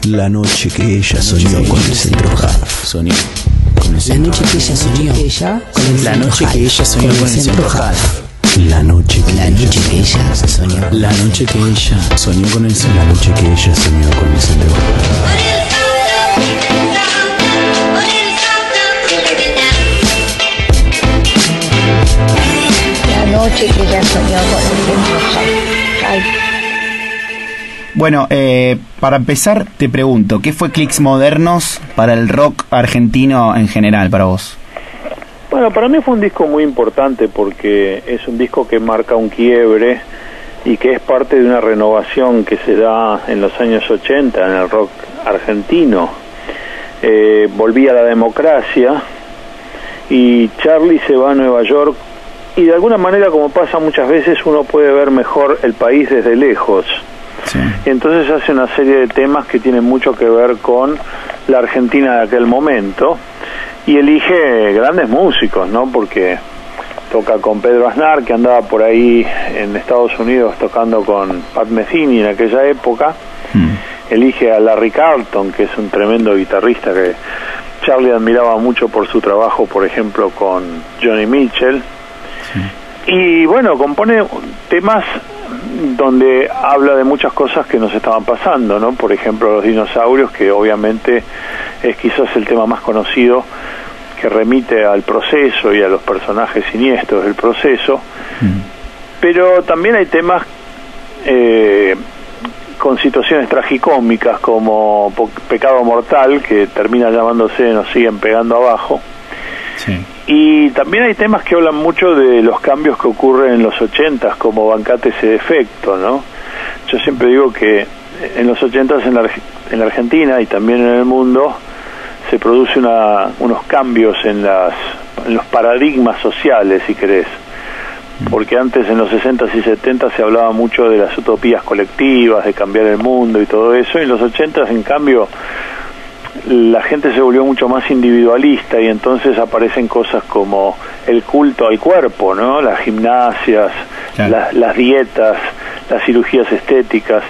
La noche que ella soñó con el centro hard. Soñó con el centro. La noche que ella soñó. La noche que ella soñó con el centro hard. La noche que ella soñó. La noche que ella soñó con el centro. La noche que ella soñó con el centro hard. La noche que ella soñó con el centro hard. Bueno, para empezar te pregunto, ¿qué fue Clicks Modernos para el rock argentino en general, para vos? Bueno, para mí fue un disco muy importante porque es un disco que marca un quiebre y que es parte de una renovación que se da en los años 80 en el rock argentino. Volvía la democracia y Charly se va a Nueva York y de alguna manera, como pasa muchas veces, uno puede ver mejor el país desde lejos. Sí. Entonces hace una serie de temas que tienen mucho que ver con la Argentina de aquel momento y elige grandes músicos, ¿no? Porque toca con Pedro Aznar, que andaba por ahí en Estados Unidos tocando con Pat Metheny en aquella época. Elige a Larry Carlton, que es un tremendo guitarrista que Charly admiraba mucho por su trabajo, por ejemplo, con Johnny Mitchell. Sí. Y bueno, compone temas donde habla de muchas cosas que nos estaban pasando, ¿no? Por ejemplo, los dinosaurios, que obviamente es quizás el tema más conocido, que remite al proceso y a los personajes siniestros del proceso. Pero también hay temas con situaciones tragicómicas, como Pecado Mortal, que termina llamándose Nos siguen pegando abajo. Sí. Y también hay temas que hablan mucho de los cambios que ocurren en los 80s, como Bancate ese defecto, ¿no? Yo siempre digo que en los 80s en la Argentina y también en el mundo se produce unos cambios en los paradigmas sociales, si querés. Porque antes, en los 60s y 70s, se hablaba mucho de las utopías colectivas, de cambiar el mundo y todo eso, y en los 80s, en cambio, la gente se volvió mucho más individualista y entonces aparecen cosas como el culto al cuerpo, ¿no? Las gimnasias, claro, las dietas, las cirugías estéticas.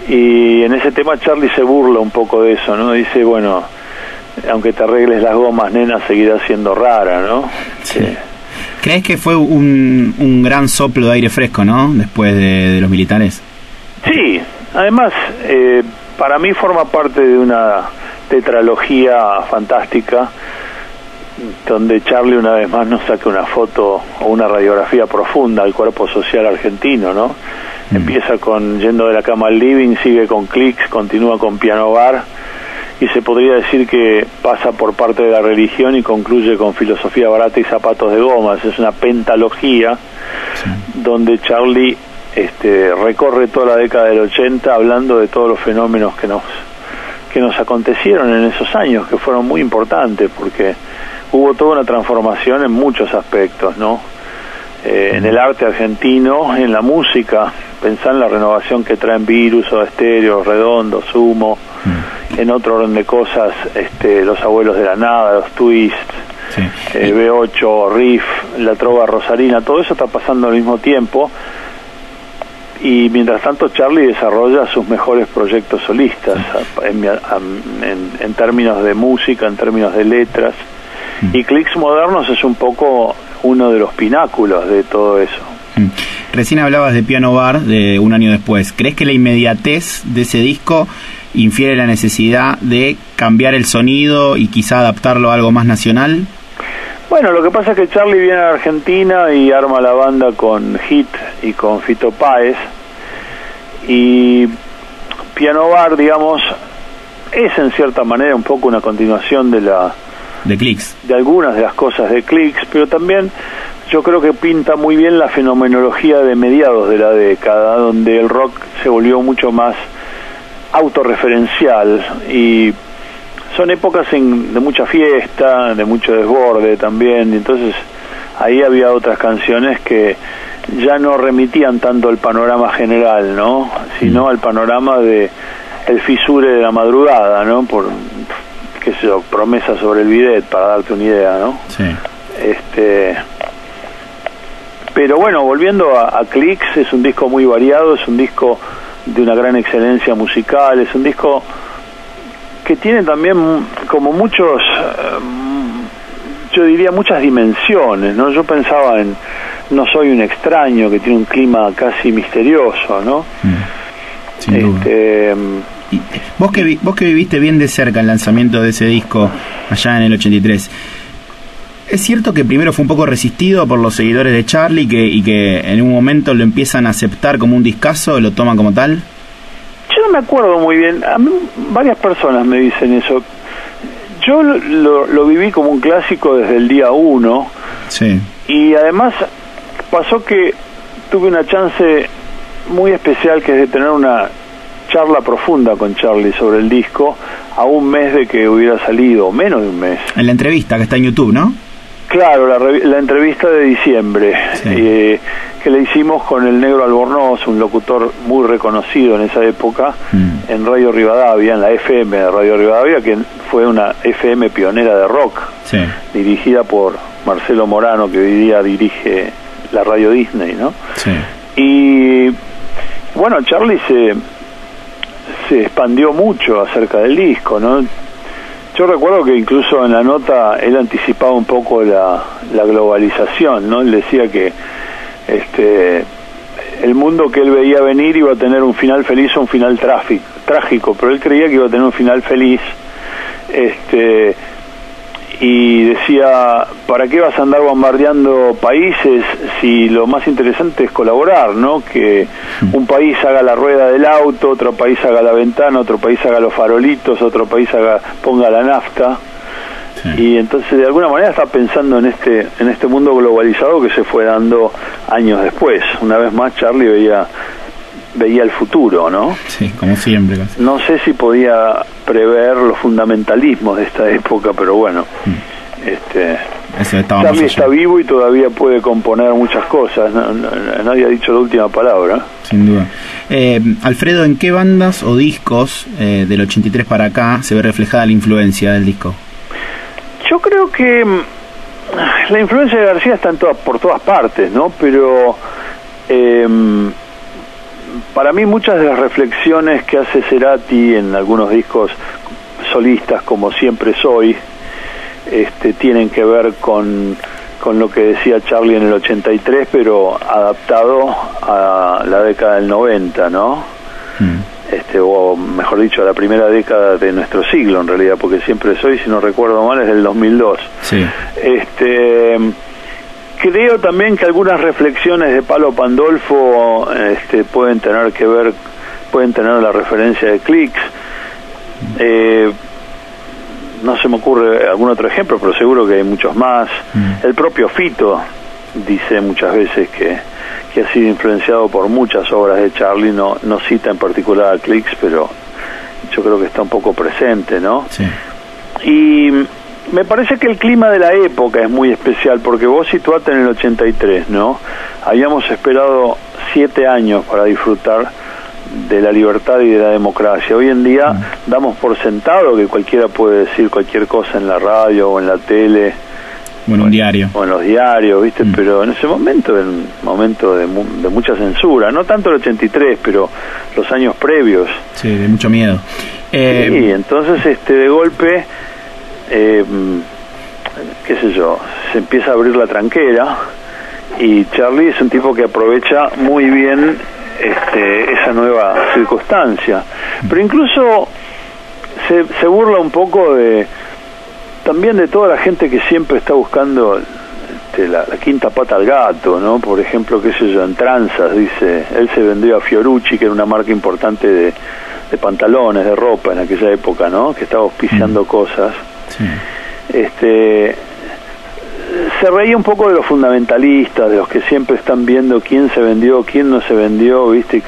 Y en ese tema Charly se burla un poco de eso, ¿no? Dice, bueno, aunque te arregles las gomas, nena, seguirás siendo rara, ¿no? Sí. ¿Crees que fue un gran soplo de aire fresco, ¿no? Después de los militares. Sí, además, para mí forma parte de una tetralogía fantástica donde Charly una vez más nos saca una foto o una radiografía profunda al cuerpo social argentino, ¿no? Empieza con Yendo de la cama al living, sigue con Clicks, continúa con Piano Bar y se podría decir que pasa por parte de la religión y concluye con Filosofía barata y zapatos de gomas. Es una pentalogía donde Charly recorre toda la década del 80 hablando de todos los fenómenos que nos acontecieron en esos años, que fueron muy importantes porque hubo toda una transformación en muchos aspectos, ¿no? En el arte argentino, en la música, pensá en la renovación que traen Virus, Soda Stereo, Redondo, Sumo, en otro orden de cosas, Los Abuelos de la Nada, los Twists, B8, Riff, la Trova Rosarina, todo eso está pasando al mismo tiempo. Y mientras tanto Charly desarrolla sus mejores proyectos solistas en términos de música, en términos de letras. Y Clicks Modernos es un poco uno de los pináculos de todo eso. Recién hablabas de Piano Bar, de un año después. ¿Crees que la inmediatez de ese disco infiere la necesidad de cambiar el sonido y quizá adaptarlo a algo más nacional? Bueno, lo que pasa es que Charly viene a Argentina y arma la banda con Hit y con Fito Páez, y Piano Bar, digamos, es en cierta manera un poco una continuación de Clicks, de algunas de las cosas de Clicks, pero también yo creo que pinta muy bien la fenomenología de mediados de la década, donde el rock se volvió mucho más autorreferencial y son épocas de mucha fiesta, de mucho desborde también, y entonces ahí había otras canciones que ya no remitían tanto al panorama general, ¿no? Sino al panorama de el fisure de la madrugada, ¿no? Por, qué sé yo, Promesa sobre el bidet, para darte una idea, ¿no? Sí. Pero bueno, volviendo a Clicks, es un disco muy variado, es un disco de una gran excelencia musical, es un disco que tiene también como muchos, yo diría muchas dimensiones, ¿no? Yo pensaba en No soy un extraño, que tiene un clima casi misterioso, ¿no? Sin duda. Y vos que viviste bien de cerca el lanzamiento de ese disco allá en el 83, ¿es cierto que primero fue un poco resistido por los seguidores de Charlie y que en un momento lo empiezan a aceptar como un discazo, lo toman como tal? Yo no me acuerdo muy bien. A mí varias personas me dicen eso. Yo lo viví como un clásico desde el día 1. Sí. Y además pasó que tuve una chance muy especial, que es de tener una charla profunda con Charlie sobre el disco a un mes de que hubiera salido, menos de un mes. En la entrevista que está en YouTube, ¿no? Claro, la entrevista de diciembre, sí. Que le hicimos con el Negro Albornoz, un locutor muy reconocido en esa época, en Radio Rivadavia, en la FM de Radio Rivadavia, que fue una FM pionera de rock, sí, dirigida por Marcelo Morano, que hoy día dirige la Radio Disney, ¿no? Sí. Y bueno, Charlie se expandió mucho acerca del disco, ¿no? Yo recuerdo que incluso en la nota él anticipaba un poco la globalización, ¿no? Él decía que el mundo que él veía venir iba a tener un final feliz o un final trágico, pero él creía que iba a tener un final feliz. Y decía, ¿para qué vas a andar bombardeando países si lo más interesante es colaborar, ¿no? Que un país haga la rueda del auto, otro país haga la ventana, otro país haga los farolitos, otro país ponga la nafta. Sí. Y entonces de alguna manera está pensando en este mundo globalizado que se fue dando años después. Una vez más Charlie veía el futuro, ¿no? Sí, como siempre. Casi. No sé si podía prever los fundamentalismos de esta época, pero bueno, Charlie está vivo y todavía puede componer muchas cosas. Nadie ha dicho la última palabra. Sin duda. Alfredo, ¿en qué bandas o discos del 83 para acá se ve reflejada la influencia del disco? Yo creo que la influencia de García está por todas partes, ¿no? Pero para mí muchas de las reflexiones que hace Cerati en algunos discos solistas, como Siempre Soy, tienen que ver con lo que decía Charlie en el 83, pero adaptado a la década del 90, ¿no? O mejor dicho, a la primera década de nuestro siglo, en realidad, porque Siempre Soy, si no recuerdo mal, es del 2002. Sí. Creo también que algunas reflexiones de Palo Pandolfo pueden tener la referencia de Clicks. No se me ocurre algún otro ejemplo, pero seguro que hay muchos más. El propio Fito dice muchas veces que ha sido influenciado por muchas obras de Charlie, no cita en particular a Clicks, pero yo creo que está un poco presente, ¿no? Sí. Y me parece que el clima de la época es muy especial, porque vos situate en el 83, ¿no? Habíamos esperado 7 años para disfrutar de la libertad y de la democracia. Hoy en día damos por sentado que cualquiera puede decir cualquier cosa en la radio o en la tele, o en un diario, o en los diarios, ¿viste? Pero en ese momento era un momento de mucha censura, no tanto el 83, pero los años previos. Sí, de mucho miedo. Sí, entonces de golpe, qué sé yo, se empieza a abrir la tranquera, y Charlie es un tipo que aprovecha muy bien esa nueva circunstancia, pero incluso se burla un poco también de toda la gente que siempre está buscando la quinta pata al gato, ¿no? Por ejemplo, qué sé yo, en Tranzas dice, él se vendió a Fiorucci, que era una marca importante de pantalones, de ropa en aquella época, ¿no? Que estaba auspiciando cosas. Sí. Se reía un poco de los fundamentalistas, de los que siempre están viendo quién se vendió, quién no se vendió, ¿viste?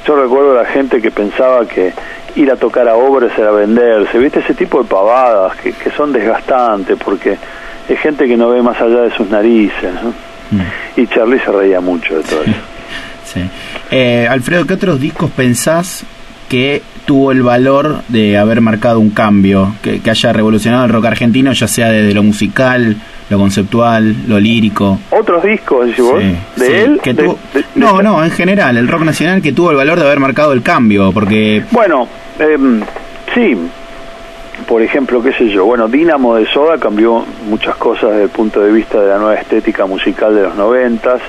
Yo recuerdo a la gente que pensaba que ir a tocar a obras era venderse, ¿viste? Ese tipo de pavadas que son desgastantes, porque es gente que no ve más allá de sus narices, ¿no? Y Charlie se reía mucho de todo eso. Sí. Alfredo, ¿qué otros discos pensás que tuvo el valor de haber marcado un cambio, que haya revolucionado el rock argentino, ya sea desde lo musical, lo conceptual, lo lírico? ¿Otros discos, decís vos? Sí, ¿De sí, él? Que no, en general, el rock nacional, que tuvo el valor de haber marcado el cambio, porque... Bueno, sí, por ejemplo, qué sé yo, bueno, Dínamo de Soda cambió muchas cosas desde el punto de vista de la nueva estética musical de los 90s.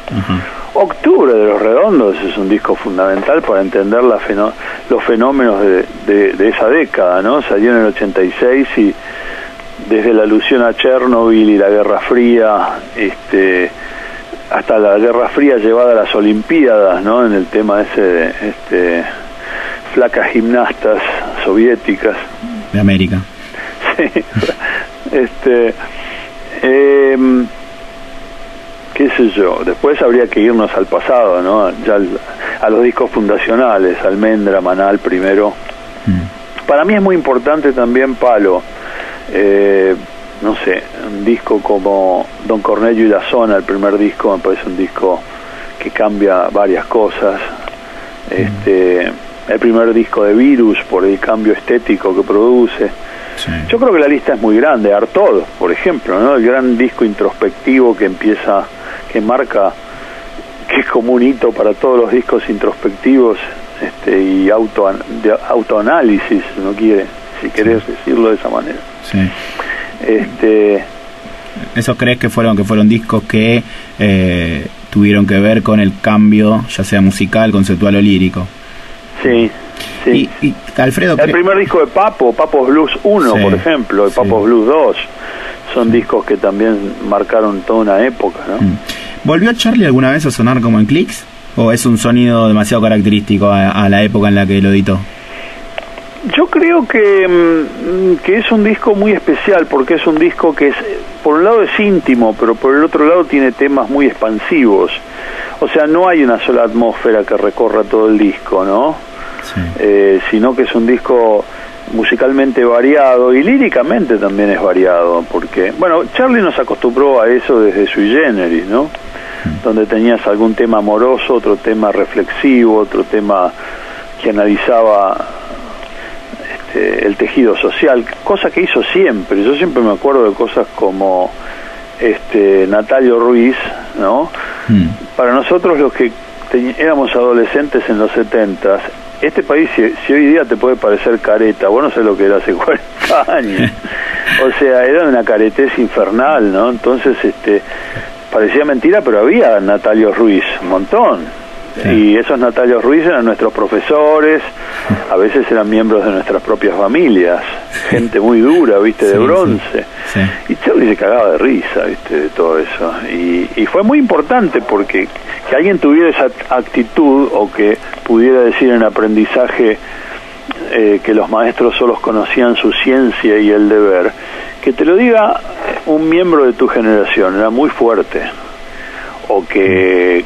Octubre de Los Redondos es un disco fundamental para entender los fenómenos de esa década, ¿no? Salió en el 86 y desde la alusión a Chernobyl y la Guerra Fría, hasta la Guerra Fría llevada a las Olimpiadas, ¿no? En el tema ese de flacas gimnastas soviéticas de América. Sí. Qué sé yo, después habría que irnos al pasado, ¿no? Ya a los discos fundacionales, Almendra, Manal primero. Para mí es muy importante también Palo. No sé, un disco como Don Cornelio y la Zona, el primer disco, me parece un disco que cambia varias cosas. El primer disco de Virus, por el cambio estético que produce. Sí. Yo creo que la lista es muy grande. Artaud, por ejemplo, ¿no? El gran disco introspectivo que marca, que es como un hito para todos los discos introspectivos y autoanálisis, no quiere, si querés decirlo de esa manera. Sí. ¿Esos crees que fueron discos que tuvieron que ver con el cambio, ya sea musical, conceptual o lírico? Sí. Sí. Y Alfredo, el primer disco de Papos Blues 1, sí, por ejemplo, y Papos Blues 2, son discos que también marcaron toda una época, ¿no? ¿Volvió Charlie alguna vez a sonar como en Clicks? ¿O es un sonido demasiado característico a la época en la que lo editó? Yo creo que es un disco muy especial, porque es un disco que por un lado es íntimo, pero por el otro lado tiene temas muy expansivos. O sea, no hay una sola atmósfera que recorra todo el disco, ¿no? Sí. Sino que es un disco musicalmente variado y líricamente también es variado, porque, bueno, Charlie nos acostumbró a eso desde Sui Generis, ¿no? Donde tenías algún tema amoroso, otro tema reflexivo, otro tema que analizaba el tejido social, cosa que hizo siempre. Yo siempre me acuerdo de cosas como Natalio Ruiz, ¿no? Para nosotros los que éramos adolescentes en los 70s, este país, si hoy día te puede parecer careta, vos no sé lo que era hace 40 años. O sea, era una caretez infernal, ¿no? Entonces, parecía mentira, pero había Natalio Ruiz, un montón. Sí. Y esos Natalios Ruiz eran nuestros profesores, a veces eran miembros de nuestras propias familias, gente muy dura, ¿viste? De bronce. Sí. Y Charlie se cagaba de risa, ¿viste? De todo eso. Y fue muy importante porque que alguien tuviera esa actitud, o que pudiera decir en aprendizaje que los maestros solos conocían su ciencia y el deber, que te lo diga un miembro de tu generación, era muy fuerte. O que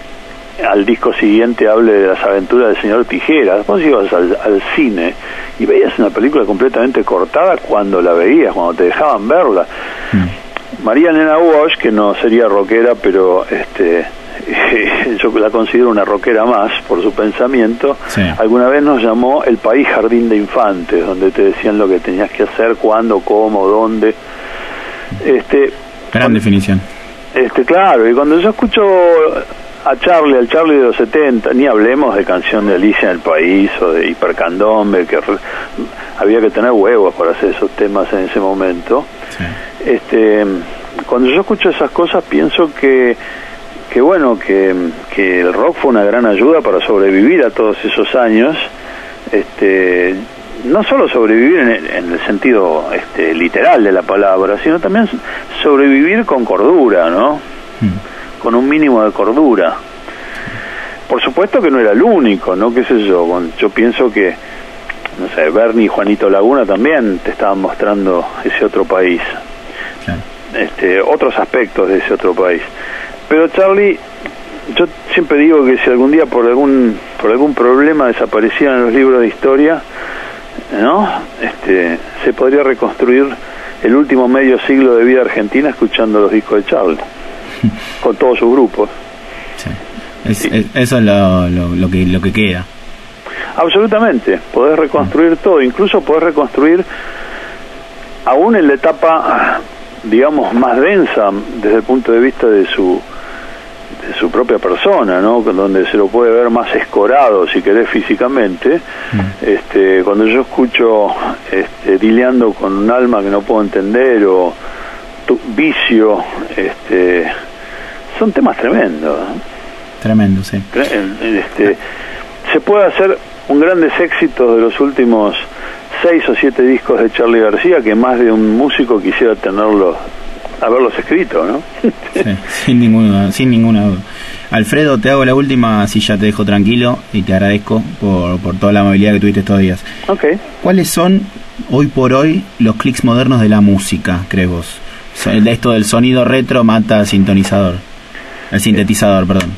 al disco siguiente hable de las aventuras del señor Tijeras. Vos ibas al cine y veías una película completamente cortada cuando la veías, cuando te dejaban verla. María Elena Walsh, que no sería rockera, pero yo la considero una rockera más por su pensamiento, sí, alguna vez nos llamó el país jardín de infantes, donde te decían lo que tenías que hacer, cuándo, cómo, dónde. Gran definición. Claro, y cuando yo escucho al Charlie de los 70, ni hablemos de Canción de Alicia en el País o de Hipercandombe, que había que tener huevos para hacer esos temas en ese momento. Sí. Cuando yo escucho esas cosas pienso que el rock fue una gran ayuda para sobrevivir a todos esos años, no solo sobrevivir en el sentido literal de la palabra, sino también sobrevivir con cordura, ¿no? Con un mínimo de cordura. Por supuesto que no era el único, ¿no? Qué sé yo, yo pienso que, no sé, Bernie y Juanito Laguna también te estaban mostrando ese otro país, claro, otros aspectos de ese otro país. Pero Charlie, yo siempre digo que si algún día por algún problema desaparecieran en los libros de historia, ¿no? Se podría reconstruir el último medio siglo de vida argentina escuchando los discos de Charlie, con todos sus grupos. Sí. Eso es lo que queda. Absolutamente, podés reconstruir todo, incluso podés reconstruir aún en la etapa, digamos, más densa desde el punto de vista de su su propia persona, ¿no? Donde se lo puede ver más escorado, si querés, físicamente. Cuando yo escucho dileando con un alma que no puedo entender, o vicio, son temas tremendos, ¿no? Tremendo, sí. Se puede hacer un grandes éxitos de los últimos 6 o 7 discos de Charly García, que más de un músico quisiera haberlos escrito, ¿no? Sí, sin ninguna duda. Alfredo, te hago la última, así ya te dejo tranquilo, y te agradezco por toda la amabilidad que tuviste estos días. Okay. ¿Cuáles son, hoy por hoy, los clics modernos de la música, crees vos? Esto del sonido retro mata al sintetizador, perdón.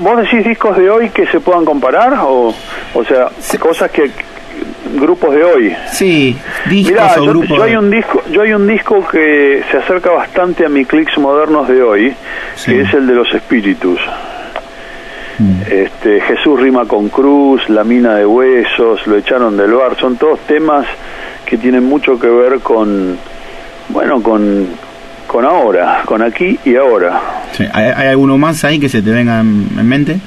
¿Vos decís discos de hoy que se puedan comparar? O sea, sí, cosas que... grupos de hoy. Sí, discos. Mirá, o grupos. Yo hay un disco que se acerca bastante a mis clics modernos de hoy, sí, que es el de Los Espíritus. Jesús rima con cruz, La mina de huesos, Lo echaron del bar, son todos temas que tienen mucho que ver con ahora, con aquí y ahora. Sí. ¿Hay alguno más ahí que se te venga en mente?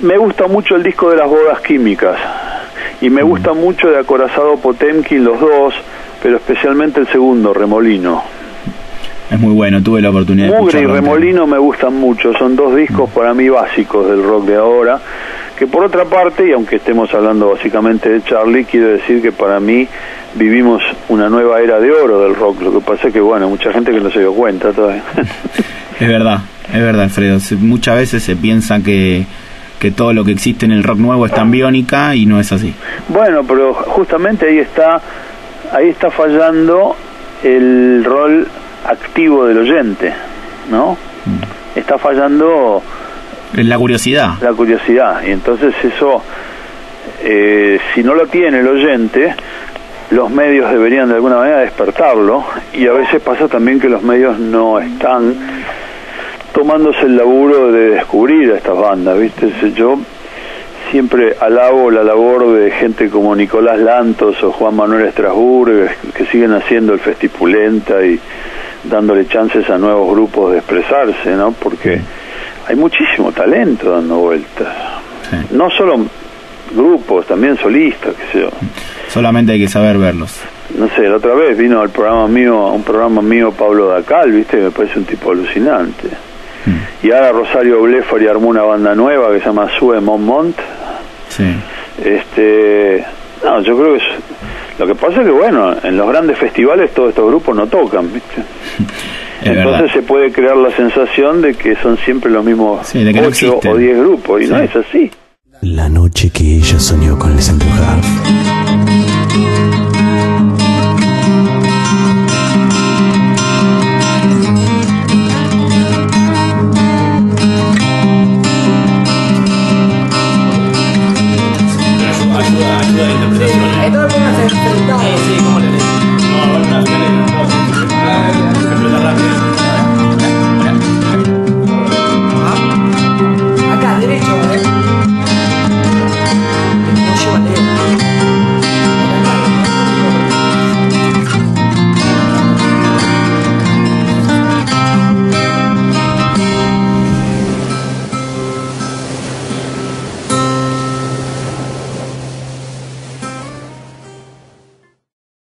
Me gusta mucho el disco de Las bodas químicas, y me gusta mucho de Acorazado Potemkin, los dos, pero especialmente el segundo, Remolino. Es muy bueno, tuve la oportunidad de escucharlo. Mugre y Remolino me gustan mucho, son dos discos para mí básicos del rock de ahora, que por otra parte, y aunque estemos hablando básicamente de Charly, quiero decir que para mí vivimos una nueva era de oro del rock. Lo que pasa es que, bueno, mucha gente que no se dio cuenta todavía. Es verdad, Alfredo. Muchas veces se piensa que todo lo que existe en el rock nuevo es tan biónica, y no es así. Bueno, pero justamente ahí está fallando el rol activo del oyente, ¿no? Está fallando la curiosidad, y entonces eso, si no lo tiene el oyente, los medios deberían de alguna manera despertarlo, y a veces pasa también que los medios no están tomándose el laburo de descubrir a estas bandas, ¿viste? Yo siempre alabo la labor de gente como Nicolás Lantos o Juan Manuel Estrasburgo, que siguen haciendo el Festipulenta y dándole chances a nuevos grupos de expresarse, ¿no? Porque hay muchísimo talento dando vueltas. Sí. No solo grupos, también solistas, qué sé yo. Solamente hay que saber verlos. No sé, la otra vez vino un programa mío Pablo Dacal, ¿viste? Me parece un tipo alucinante. Y ahora Rosario Blefari armó una banda nueva que se llama Sue Monmont. Sí. No, yo creo que lo que pasa es que, bueno, en los grandes festivales todos estos grupos no tocan, ¿viste? Entonces verdad, se puede crear la sensación de que son siempre los mismos 8 o 10 grupos, y sí, no es así. La noche que ella soñó con Les Embrujados. Sí, ¿cómo le lees? No, no, no, no, no, no, no, no, no, no, no, no,